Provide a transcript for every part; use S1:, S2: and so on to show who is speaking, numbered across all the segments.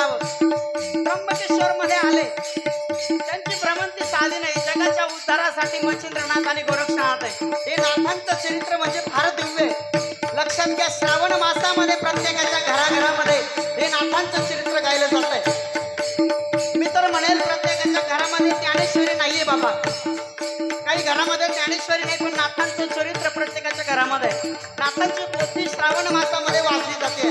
S1: म्हणावं. त्र्यंबकेश्वर मध्ये आले, त्यांची भ्रमंती साधी नाही. जगाच्या उद्धारासाठी मच्छिंद्रनाथ आणि गोरक्षनाथ आहे. हे नाथांचं चरित्र म्हणजे फार दिव्य आहे. लक्षात घ्या, श्रावण मासामध्ये प्रत्येकाच्या घराघरामध्ये हे नाथांचं चरित्र गायलं जात आहे. मी तर म्हणेल प्रत्येकाच्या घरामध्ये ज्ञानेश्वरी नाहीये बाबा. काही घरामध्ये ज्ञानेश्वरी नाही, पण नाथांचं चरित्र प्रत्येकाच्या घरामध्ये आहे. नाथांची पोथी श्रावण मासामध्ये वाचली जाते.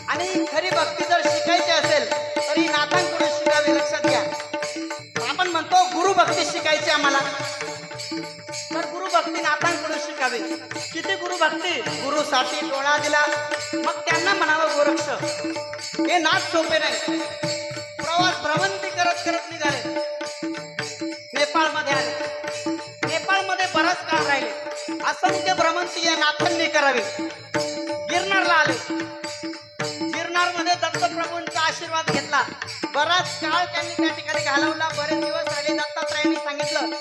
S1: आणि खरी भक्ती जर शिकायची असेल तरी नाथांकडून शिकावी. लक्षात घ्या, आपण म्हणतो गुरुभक्ती शिकायची आम्हाला, तर गुरुभक्ती नाथांकडून शिकावी. किती गुरुभक्ती? गुरुसाठी डोळा दिला मग त्यांना म्हणावं गोरक्ष. हे नाथ सोपे नाही. प्रवास भ्रमंती करत करत निघाले, नेपाळमध्ये आले. नेपाळमध्ये बराच काळ राहिले. असंख्य भ्रमंती या नाथांनी करावी. गिरनारला आले. गिरनारमध्ये दत्तप्रभूंचा आशीर्वाद घेतला. बराच काळ त्यांनी त्या ठिकाणी घालवला. बरेच दिवस राहिले. दत्तात्रयांनी सांगितलं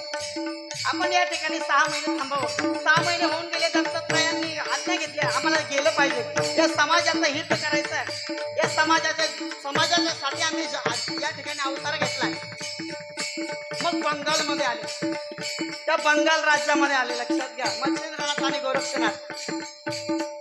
S1: आपण या ठिकाणी 6 महिने थांबावं. 6 महिने होऊन गेले. दत्तात्रयांनी आज्ञा घेतली आम्हाला गेलं पाहिजे. या समाजाचं हित करायचं आहे. या समाजाच्यासाठी आम्ही या ठिकाणी अवतार घेतलाय. मग बंगालमध्ये आले. त्या बंगाल राज्यामध्ये आले. लक्षात घ्या, मच्छिंद्रनाथ आणि गोरक्षनाथ